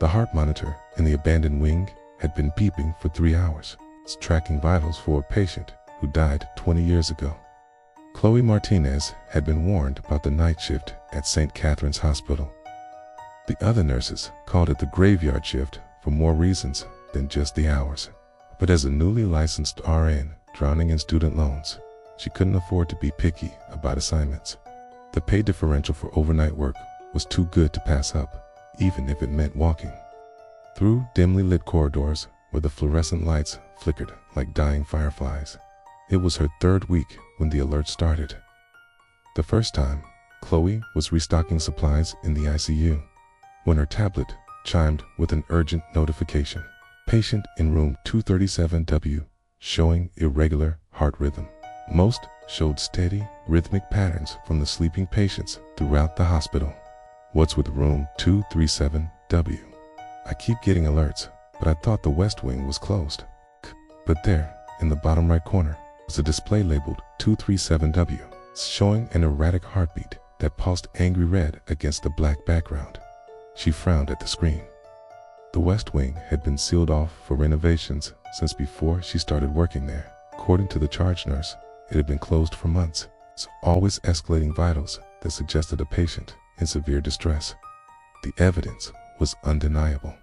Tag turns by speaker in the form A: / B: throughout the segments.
A: The heart monitor in the abandoned wing had been beeping for 3 hours, tracking vitals for a patient who died 20 years ago. Chloe Martinez had been warned about the night shift at St. Catherine's Hospital. The other nurses called it the graveyard shift for more reasons than just the hours. But as a newly licensed RN drowning in student loans, she couldn't afford to be picky about assignments. The pay differential for overnight work was too good to pass up, even if it meant walking through dimly lit corridors where the fluorescent lights flickered like dying fireflies. It was her 3rd week when the alert started. The first time, Chloe was restocking supplies in the ICU when her tablet chimed with an urgent notification. Patient in room 237W showing irregular heart rhythm. Most showed steady, rhythmic patterns from the sleeping patients throughout the hospital. What's with room 237W? I keep getting alerts, but I thought the West Wing was closed. But there, in the bottom right corner, was a display labeled 237W, showing an erratic heartbeat that pulsed angry red against the black background. She frowned at the screen. The West Wing had been sealed off for renovations since before she started working there. According to the charge nurse, it had been closed for months, so always escalating vitals that suggested a patient in severe distress. The evidence was undeniable.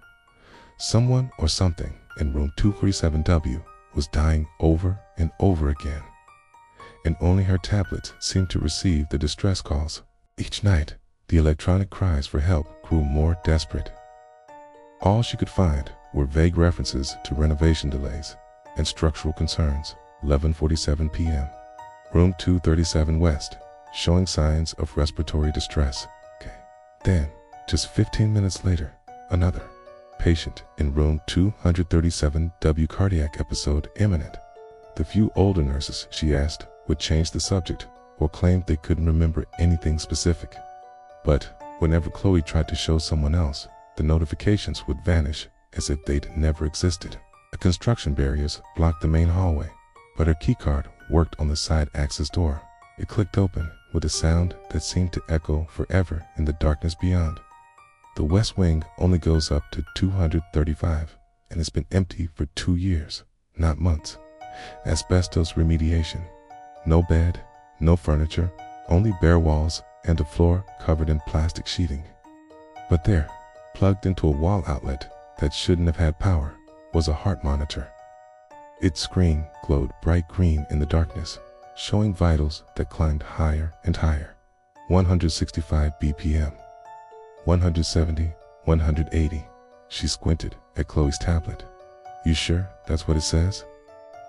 A: Someone or something in room 237W was dying over and over again, and only her tablet seemed to receive the distress calls. Each night, the electronic cries for help grew more desperate. All she could find were vague references to renovation delays and structural concerns. 11:47 p.m. Room 237 West, showing signs of respiratory distress. Then, just 15 minutes later, another patient in room 237W, cardiac episode imminent. The few older nurses she asked would change the subject or claimed they couldn't remember anything specific. But whenever Chloe tried to show someone else, the notifications would vanish as if they'd never existed. The construction barriers blocked the main hallway, but her keycard worked on the side access door. It clicked open with a sound that seemed to echo forever in the darkness beyond. The West Wing only goes up to 235, and it's been empty for 2 years, not months. Asbestos remediation. No bed, no furniture, only bare walls and a floor covered in plastic sheeting. But there, plugged into a wall outlet that shouldn't have had power, was a heart monitor. Its screen glowed bright green in the darkness, showing vitals that climbed higher and higher. 165 BPM. 170, 180. She squinted at Chloe's tablet. You sure that's what it says?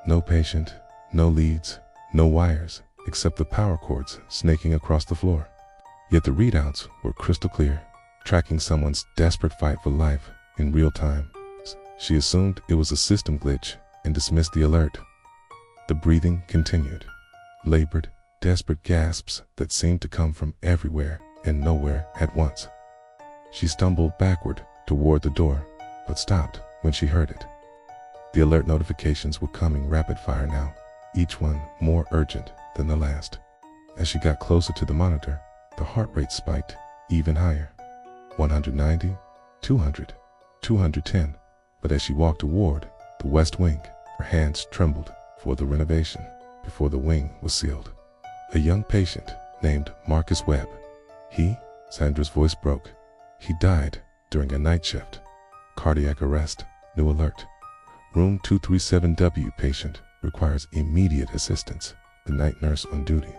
A: No patient, no leads, no wires, except the power cords snaking across the floor. Yet the readouts were crystal clear, tracking someone's desperate fight for life in real time. She assumed it was a system glitch and dismissed the alert. The breathing continued, labored, desperate gasps that seemed to come from everywhere and nowhere at once. She stumbled backward toward the door, but stopped when she heard it. The alert notifications were coming rapid fire now, each one more urgent than the last. As she got closer to the monitor, the heart rate spiked even higher. 190, 200, 210. But as she walked toward the West Wing, her hands trembled for the renovation before the wing was sealed. A young patient named Marcus Webb. Sandra's voice broke. He died during a night shift. Cardiac arrest. New alert. Room 237W patient requires immediate assistance. The night nurse on duty.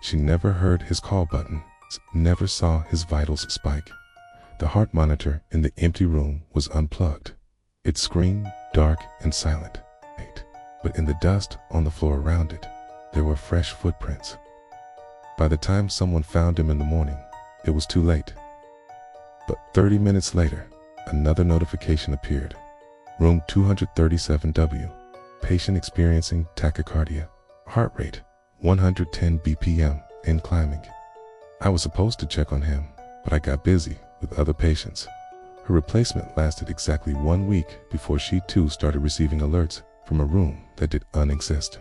A: She never heard his call button, never saw his vitals spike. The heart monitor in the empty room was unplugged. Its screen dark and silent. But in the dust on the floor around it, there were fresh footprints. By the time someone found him in the morning, it was too late. But 30 minutes later, another notification appeared. Room 237W, patient experiencing tachycardia, heart rate 110 BPM and climbing. I was supposed to check on him, but I got busy with other patients. Her replacement lasted exactly 1 week before she too started receiving alerts from a room that did unexist.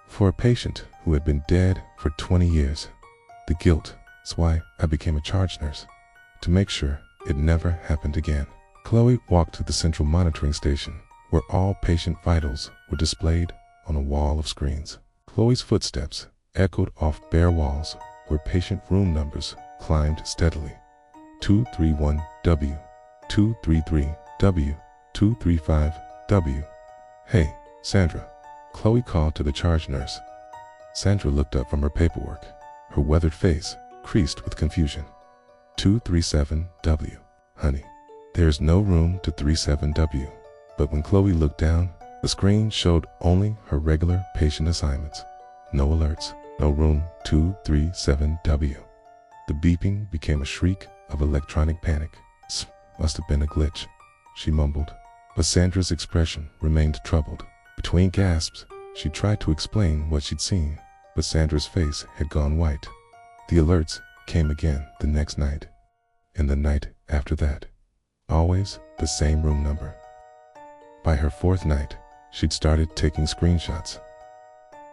A: For a patient who had been dead for 20 years, the guilt is why I became a charge nurse, to make sure It never happened again. Chloe walked to the central monitoring station, where all patient vitals were displayed on a wall of screens. Chloe's footsteps echoed off bare walls where patient room numbers climbed steadily. 231W, 233W, 235W. "Hey, Sandra," Chloe called to the charge nurse. Sandra looked up from her paperwork, her weathered face creased with confusion. 237W. "Honey, there's no room to 37W." But when Chloe looked down, the screen showed only her regular patient assignments. No alerts, no room 237W. The beeping became a shriek of electronic panic. "Must have been a glitch," she mumbled. But Sandra's expression remained troubled. Between gasps, she tried to explain what she'd seen, but Sandra's face had gone white. The alerts came again the next night, and the night after that. Always the same room number. By her fourth night, she'd started taking screenshots.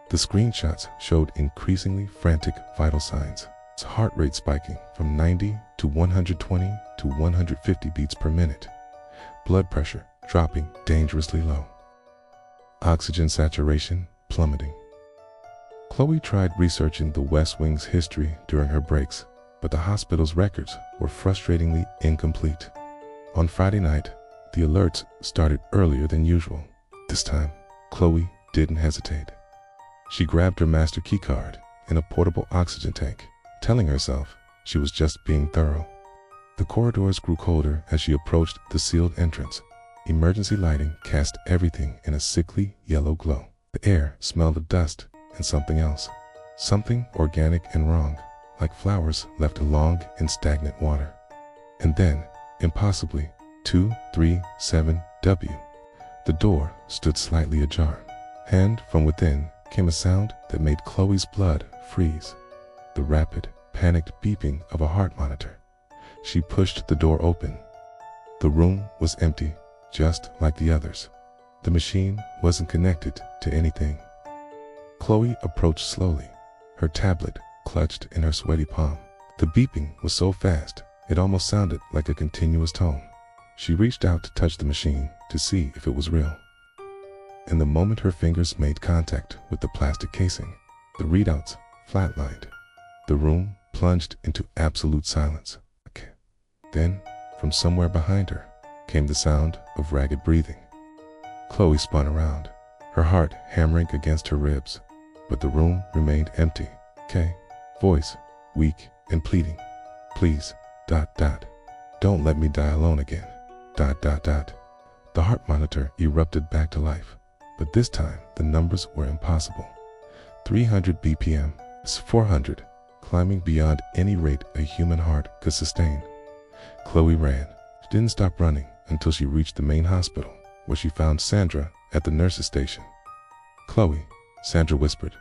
A: The screenshots showed increasingly frantic vital signs. Its heart rate spiking from 90 to 120 to 150 beats per minute. Blood pressure dropping dangerously low. Oxygen saturation plummeting. Chloe tried researching the West Wing's history during her breaks, but the hospital's records were frustratingly incomplete. On Friday night, the alerts started earlier than usual. This time, Chloe didn't hesitate. She grabbed her master keycard and a portable oxygen tank, telling herself she was just being thorough. The corridors grew colder as she approached the sealed entrance. Emergency lighting cast everything in a sickly yellow glow. The air smelled of dust and something else. Something organic and wrong, like flowers left along in stagnant water. And then, impossibly, 237W. The door stood slightly ajar, and from within came a sound that made Chloe's blood freeze. The rapid, panicked beeping of a heart monitor. She pushed the door open. The room was empty, just like the others. The machine wasn't connected to anything. Chloe approached slowly, her tablet clutched in her sweaty palm. The beeping was so fast, it almost sounded like a continuous tone. She reached out to touch the machine to see if it was real. And the moment her fingers made contact with the plastic casing, the readouts flatlined. The room plunged into absolute silence. Then, from somewhere behind her, came the sound of ragged breathing. Chloe spun around, her heart hammering against her ribs, but the room remained empty. Voice, weak and pleading. "Please, ... don't let me die alone again, ... The heart monitor erupted back to life, but this time the numbers were impossible. 300 BPM, 400, climbing beyond any rate a human heart could sustain. Chloe ran. She didn't stop running until she reached the main hospital, where she found Sandra at the nurse's station. "Chloe," Sandra whispered,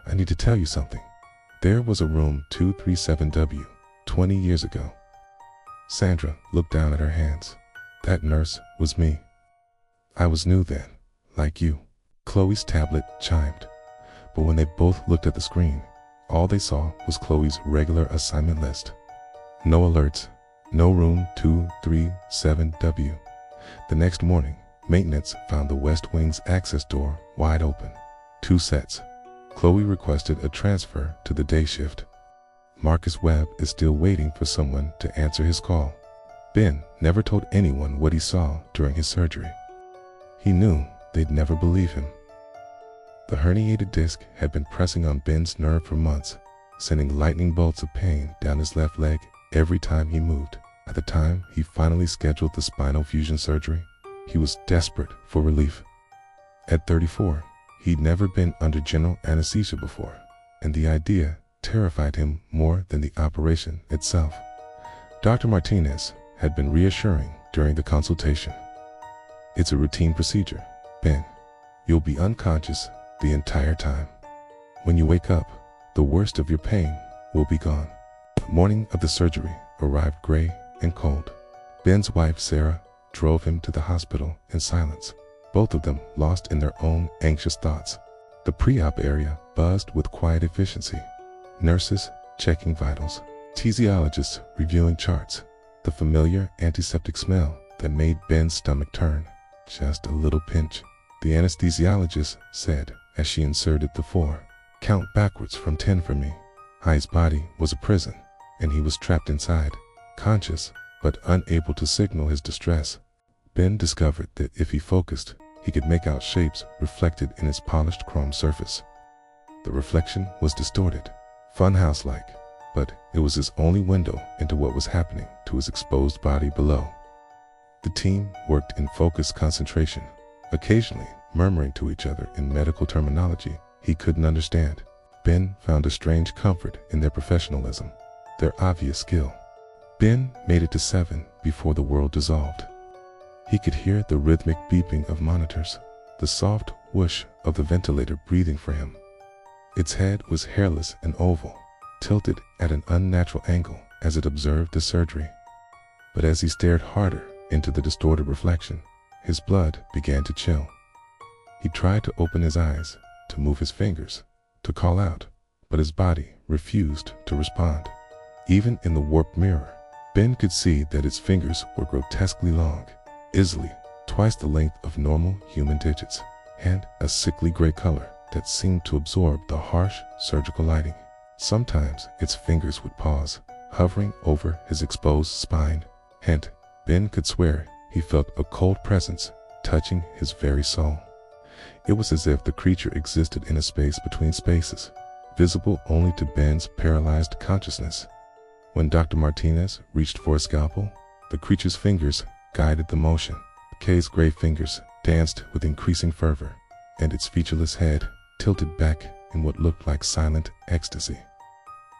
A: "I need to tell you something. There was a room 237W 20 years ago." Sandra looked down at her hands. "That nurse was me. I was new then, like you." Chloe's tablet chimed, but when they both looked at the screen, all they saw was Chloe's regular assignment list. No alerts, no room 237W. The next morning, maintenance found the West Wing's access door wide open. 2 sets. Chloe requested a transfer to the day shift. Marcus Webb is still waiting for someone to answer his call. Ben never told anyone what he saw during his surgery. He knew they'd never believe him. The herniated disc had been pressing on Ben's nerve for months, sending lightning bolts of pain down his left leg every time he moved. At the time he finally scheduled the spinal fusion surgery, he was desperate for relief. At 34, he'd never been under general anesthesia before, and the idea terrified him more than the operation itself. Dr. Martinez had been reassuring during the consultation. "It's a routine procedure, Ben. You'll be unconscious the entire time. When you wake up, the worst of your pain will be gone." The morning of the surgery arrived gray and cold. Ben's wife, Sarah, drove him to the hospital in silence, both of them lost in their own anxious thoughts. The pre-op area buzzed with quiet efficiency. Nurses checking vitals, anesthesiologists reviewing charts, the familiar antiseptic smell that made Ben's stomach turn. Just a little pinch, the anesthesiologist said as she inserted the 4. Count backwards from 10 for me. His body was a prison, and he was trapped inside, conscious but unable to signal his distress. Ben discovered that if he focused, he could make out shapes reflected in its polished chrome surface. The reflection was distorted, funhouse-like, but it was his only window into what was happening to his exposed body below. The team worked in focused concentration, occasionally murmuring to each other in medical terminology he couldn't understand. Ben found a strange comfort in their professionalism, their obvious skill. Ben made it to 7 before the world dissolved. He could hear the rhythmic beeping of monitors, the soft whoosh of the ventilator breathing for him. Its head was hairless and oval, tilted at an unnatural angle as it observed the surgery. But as he stared harder into the distorted reflection, his blood began to chill. He tried to open his eyes, to move his fingers, to call out, but his body refused to respond. Even in the warped mirror, Ben could see that its fingers were grotesquely long, easily twice the length of normal human digits, and a sickly gray color that seemed to absorb the harsh surgical lighting. Sometimes its fingers would pause, hovering over his exposed spine, and Ben could swear he felt a cold presence touching his very soul. It was as if the creature existed in a space between spaces, visible only to Ben's paralyzed consciousness. When Dr. Martinez reached for a scalpel, the creature's fingers guided the motion. Kay's gray fingers danced with increasing fervor, and its featureless head tilted back in what looked like silent ecstasy.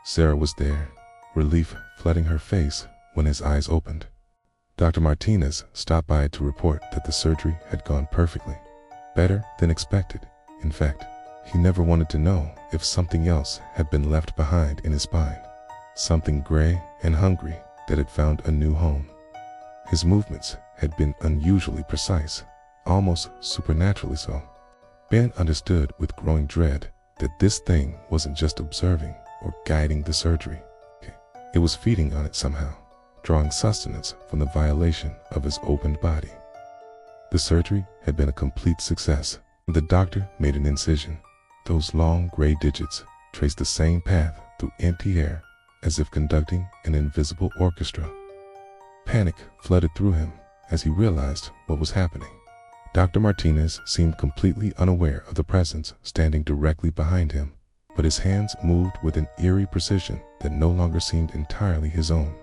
A: Sarah was there, relief flooding her face when his eyes opened. Dr. Martinez stopped by to report that the surgery had gone perfectly, better than expected. In fact, he never wanted to know if something else had been left behind in his spine, something gray and hungry that had found a new home. His movements had been unusually precise, almost supernaturally so. Ben understood with growing dread that this thing wasn't just observing or guiding the surgery. It was feeding on it somehow, drawing sustenance from the violation of his opened body. The surgery had been a complete success. The doctor made an incision. Those long gray digits traced the same path through empty air as if conducting an invisible orchestra. Panic flooded through him as he realized what was happening. Dr. Martinez seemed completely unaware of the presence standing directly behind him, but his hands moved with an eerie precision that no longer seemed entirely his own.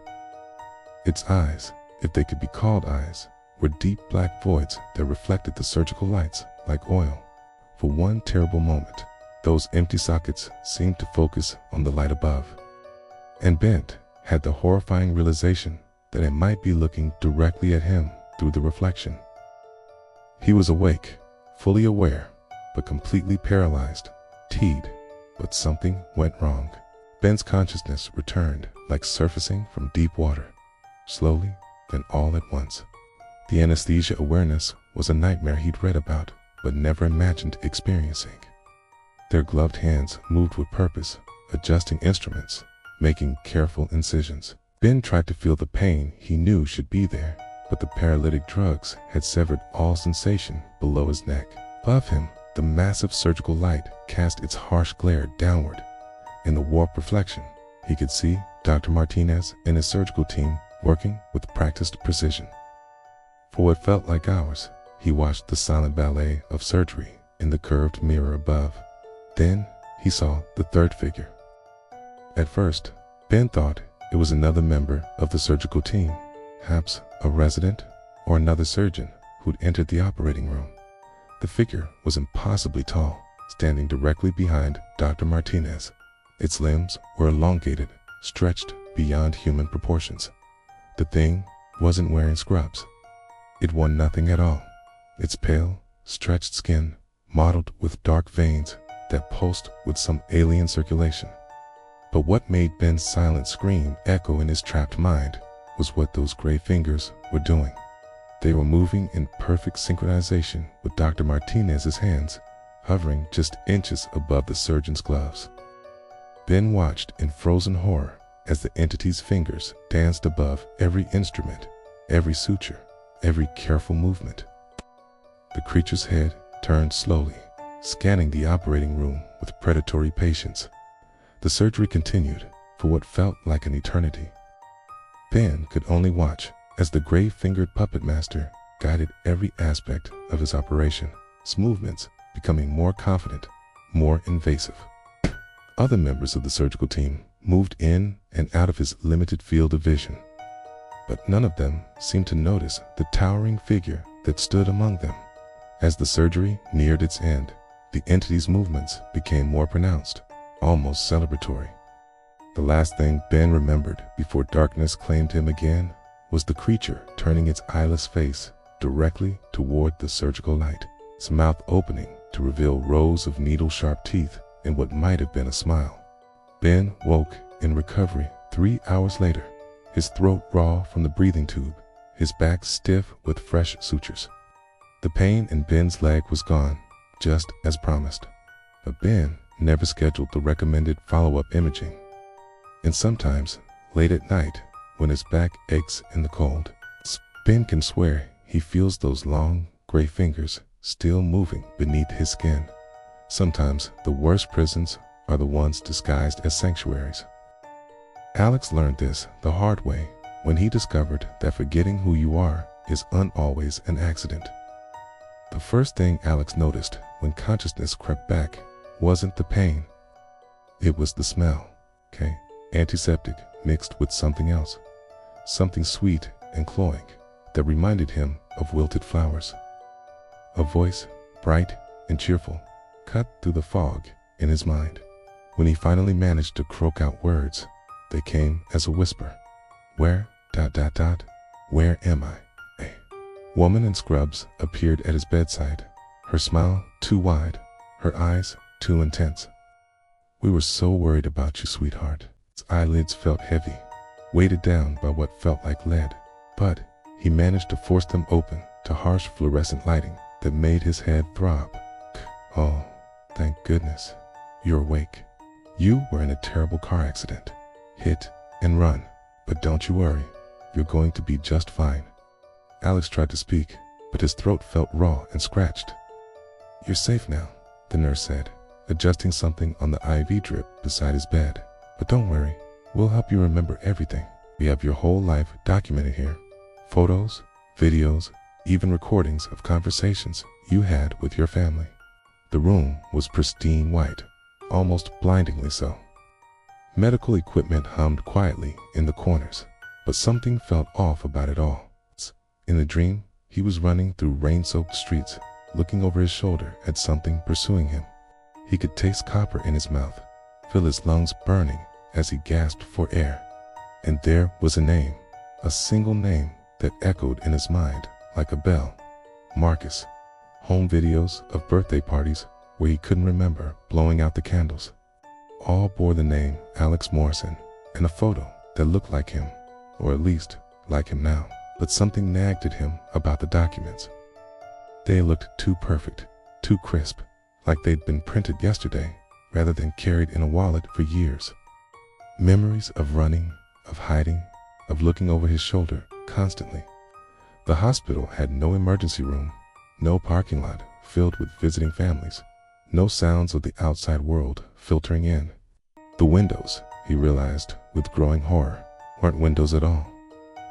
A: Its eyes, if they could be called eyes, were deep black voids that reflected the surgical lights like oil. For one terrible moment, those empty sockets seemed to focus on the light above. And Ben had the horrifying realization that it might be looking directly at him through the reflection. He was awake, fully aware, but completely paralyzed, teed, but something went wrong. Ben's consciousness returned like surfacing from deep water, slowly, then all at once. The anesthesia awareness was a nightmare he'd read about, but never imagined experiencing. Their gloved hands moved with purpose, adjusting instruments, making careful incisions. Ben tried to feel the pain he knew should be there, but the paralytic drugs had severed all sensation below his neck. Above him, the massive surgical light cast its harsh glare downward. In the warped reflection, he could see Dr. Martinez and his surgical team working with practiced precision. For what felt like hours, he watched the silent ballet of surgery in the curved mirror above. Then he saw the third figure. At first, Ben thought it was another member of the surgical team, perhaps a resident or another surgeon who'd entered the operating room. The figure was impossibly tall, standing directly behind Dr. Martinez. Its limbs were elongated, stretched beyond human proportions. The thing wasn't wearing scrubs. It wore nothing at all. Its pale, stretched skin mottled with dark veins that pulsed with some alien circulation. But what made Ben's silent scream echo in his trapped mind was what those gray fingers were doing. They were moving in perfect synchronization with Dr. Martinez's hands, hovering just inches above the surgeon's gloves. Ben watched in frozen horror as the entity's fingers danced above every instrument, every suture, every careful movement. The creature's head turned slowly, scanning the operating room with predatory patience. The surgery continued for what felt like an eternity. Ben could only watch as the gray-fingered puppet master guided every aspect of his operation, his movements becoming more confident, more invasive. Other members of the surgical team moved in and out of his limited field of vision, but none of them seemed to notice the towering figure that stood among them. As the surgery neared its end, the entity's movements became more pronounced, almost celebratory. The last thing Ben remembered before darkness claimed him again was the creature turning its eyeless face directly toward the surgical light, its mouth opening to reveal rows of needle-sharp teeth in what might have been a smile. Ben woke in recovery 3 hours later, his throat raw from the breathing tube, his back stiff with fresh sutures. The pain in Ben's leg was gone, just as promised. But Ben never scheduled the recommended follow-up imaging. And sometimes, late at night, when his back aches in the cold, Ben can swear he feels those long, gray fingers still moving beneath his skin. Sometimes the worst prisons are the ones disguised as sanctuaries. Alex learned this the hard way when he discovered that forgetting who you are is unalways an accident. The first thing Alex noticed when consciousness crept back wasn't the pain. It was the smell, antiseptic mixed with something else, something sweet and cloying that reminded him of wilted flowers. A voice, bright and cheerful, cut through the fog in his mind. When he finally managed to croak out words, they came as a whisper. Where, where am I? A woman in scrubs appeared at his bedside, her smile too wide, her eyes too intense. We were so worried about you, sweetheart. His eyelids felt heavy, weighted down by what felt like lead, but he managed to force them open to harsh fluorescent lighting that made his head throb. Oh, thank goodness, you're awake. You were in a terrible car accident. Hit and run. But don't you worry, you're going to be just fine. Alex tried to speak, but his throat felt raw and scratched. You're safe now, the nurse said, adjusting something on the IV drip beside his bed. But don't worry, we'll help you remember everything. We have your whole life documented here. Photos, videos, even recordings of conversations you had with your family. The room was pristine white, almost blindingly so. Medical equipment hummed quietly in the corners, but something felt off about it all. In the dream, he was running through rain-soaked streets, looking over his shoulder at something pursuing him. He could taste copper in his mouth, feel his lungs burning as he gasped for air. And there was a name, a single name that echoed in his mind like a bell. Marcus. Home videos of birthday parties where he couldn't remember blowing out the candles. All bore the name Alex Morrison and a photo that looked like him, or at least like him now. But something nagged at him about the documents. They looked too perfect, too crisp, like they'd been printed yesterday rather than carried in a wallet for years. Memories of running, of hiding, of looking over his shoulder constantly. The hospital had no emergency room, no parking lot filled with visiting families, no sounds of the outside world filtering in. The windows, he realized with growing horror, weren't windows at all.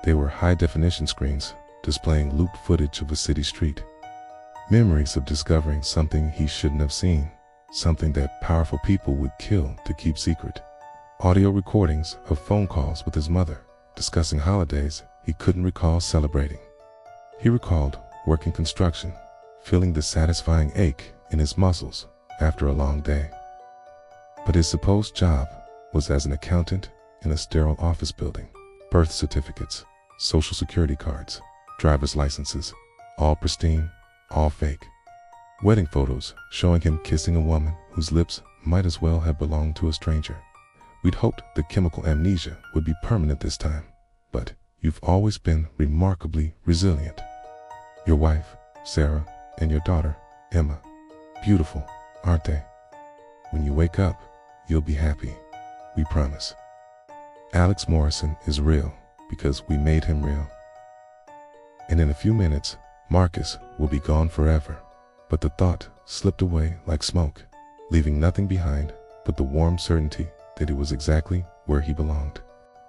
A: They were high-definition screens displaying looped footage of a city street. Memories of discovering something he shouldn't have seen, something that powerful people would kill to keep secret. Audio recordings of phone calls with his mother, discussing holidays he couldn't recall celebrating. He recalled working construction, feeling the satisfying ache in his muscles after a long day. But his supposed job was as an accountant in a sterile office building. Birth certificates, social security cards, driver's licenses, all pristine, all fake. Wedding photos showing him kissing a woman whose lips might as well have belonged to a stranger. We'd hoped the chemical amnesia would be permanent this time, but you've always been remarkably resilient. Your wife, Sarah, and your daughter, Emma, beautiful, aren't they? When you wake up, you'll be happy, we promise. Alex Morrison is real because we made him real. And in a few minutes, Marcus will be gone forever. But the thought slipped away like smoke, leaving nothing behind but the warm certainty that he was exactly where he belonged.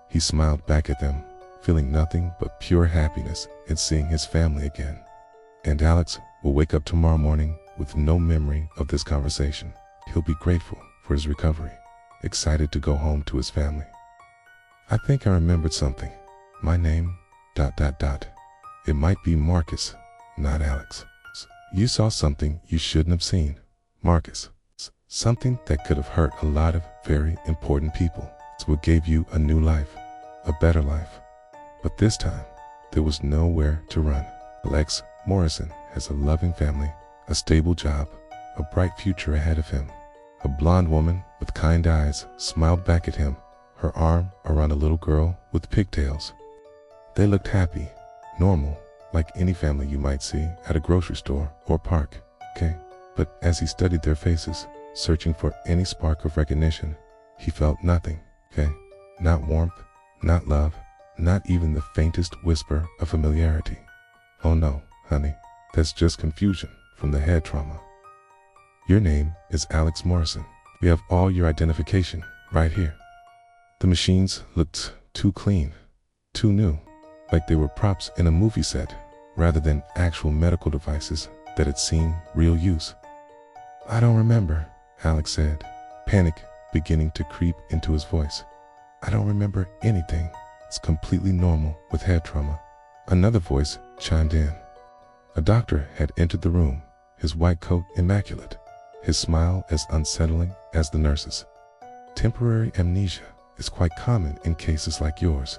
A: He smiled back at them, feeling nothing but pure happiness in seeing his family again. And Alex will wake up tomorrow morning with no memory of this conversation. He'll be grateful for his recovery, excited to go home to his family. I think I remembered something. My name, ... It might be Marcus, not Alex. You saw something you shouldn't have seen, Marcus. Something that could have hurt a lot of very important people. It's what gave you a new life, a better life. But this time, there was nowhere to run. Alex Morrison has a loving family, a stable job, a bright future ahead of him. A blonde woman with kind eyes smiled back at him, her arm around a little girl with pigtails. They looked happy, normal, like any family you might see at a grocery store or park, okay? But as he studied their faces, searching for any spark of recognition, he felt nothing, okay? Not warmth, not love, not even the faintest whisper of familiarity. Oh no, honey, that's just confusion from the head trauma. Your name is Alex Morrison. We have all your identification right here. The machines looked too clean, too new, like they were props in a movie set rather than actual medical devices that had seen real use. I don't remember, Alex said, panic beginning to creep into his voice. I don't remember anything. It's completely normal with head trauma. Another voice chimed in. A doctor had entered the room, his white coat immaculate, his smile as unsettling as the nurse's. Temporary amnesia is quite common in cases like yours.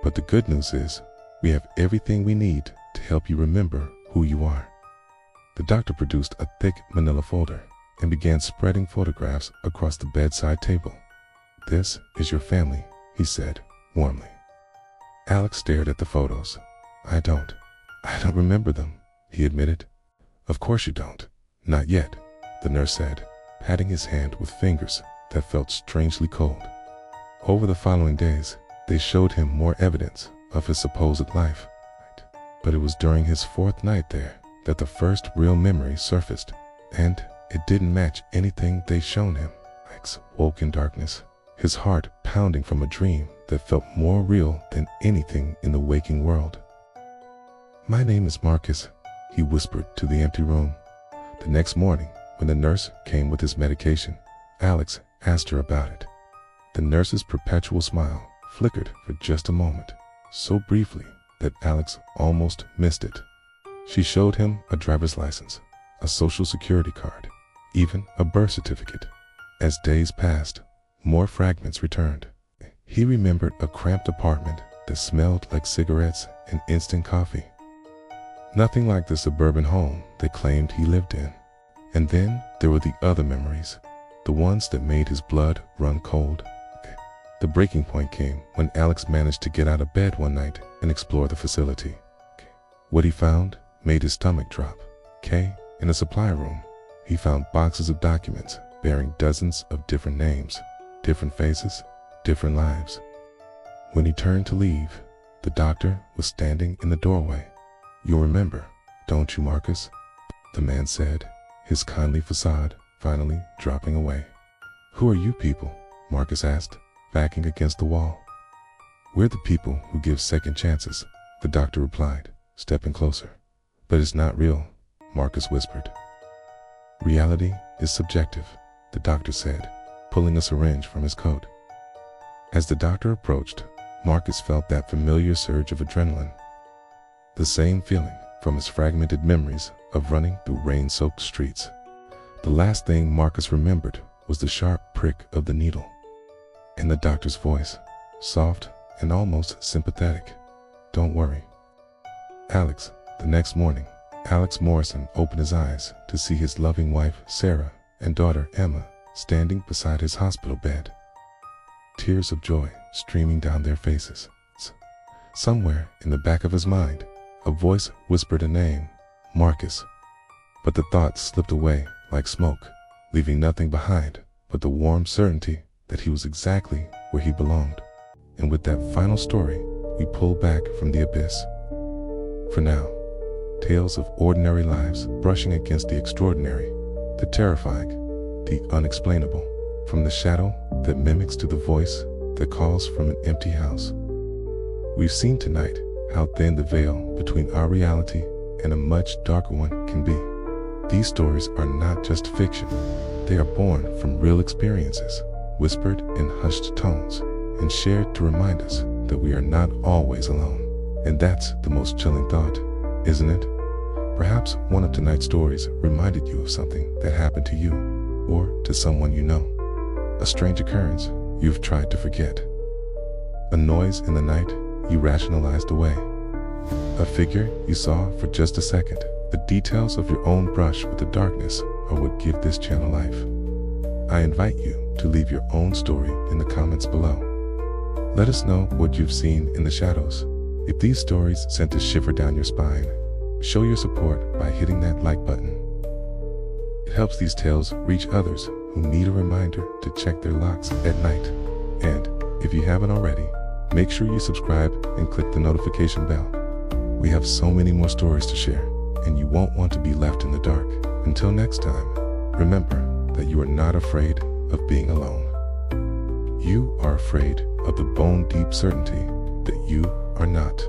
A: But the good news is, we have everything we need to help you remember who you are. The doctor produced a thick manila folder and began spreading photographs across the bedside table. This is your family, he said warmly. Alex stared at the photos. I don't remember them, he admitted. Of course you don't. Not yet, the nurse said, patting his hand with fingers that felt strangely cold. Over the following days, they showed him more evidence of his supposed life. But it was during his fourth night there that the first real memory surfaced, and it didn't match anything they'd shown him. Alex woke in darkness, his heart pounding from a dream that felt more real than anything in the waking world. My name is Marcus, he whispered to the empty room. The next morning, when the nurse came with his medication, Alex asked her about it. The nurse's perpetual smile flickered for just a moment, so briefly that Alex almost missed it. She showed him a driver's license, a social security card, even a birth certificate. As days passed, more fragments returned. He remembered a cramped apartment that smelled like cigarettes and instant coffee. Nothing like the suburban home they claimed he lived in. And then there were the other memories, the ones that made his blood run cold. The breaking point came when Alex managed to get out of bed one night and explore the facility. What he found made his stomach drop. In a supply room, he found boxes of documents bearing dozens of different names, different faces, different lives. When he turned to leave, the doctor was standing in the doorway. You'll remember, don't you, Marcus? The man said, his kindly facade finally dropping away. Who are you people? Marcus asked, backing against the wall. We're the people who give second chances, the doctor replied, stepping closer. But it's not real, Marcus whispered. Reality is subjective, the doctor said, pulling a syringe from his coat. As the doctor approached, Marcus felt that familiar surge of adrenaline. The same feeling from his fragmented memories of running through rain-soaked streets. The last thing Marcus remembered was the sharp prick of the needle. And the doctor's voice, soft and almost sympathetic. Don't worry. Alex, the next morning, Alex Morrison opened his eyes to see his loving wife, Sarah, and daughter, Emma, standing beside his hospital bed. Tears of joy streaming down their faces. Somewhere in the back of his mind, a voice whispered a name, Marcus. But the thought slipped away like smoke, leaving nothing behind but the warm certainty that he was exactly where he belonged. and with that final story, we pull back from the abyss. For now, tales of ordinary lives brushing against the extraordinary, the terrifying, the unexplainable, from the shadow that mimics to the voice that calls from an empty house. We've seen tonight how thin the veil between our reality and a much darker one can be. These stories are not just fiction. They are born from real experiences, whispered in hushed tones, and shared to remind us that we are not always alone. And that's the most chilling thought, isn't it? Perhaps one of tonight's stories reminded you of something that happened to you, or to someone you know. A strange occurrence you've tried to forget. A noise in the night you rationalized away. A figure you saw for just a second. The details of your own brush with the darkness are what give this channel life. I invite you to leave your own story in the comments below. Let us know what you've seen in the shadows. If these stories sent a shiver down your spine, show your support by hitting that like button. It helps these tales reach others who need a reminder to check their locks at night. And if you haven't already, make sure you subscribe and click the notification bell. We have so many more stories to share, and you won't want to be left in the dark. Until next time, remember that you are not afraid of being alone. You are afraid of the bone-deep certainty that you are not.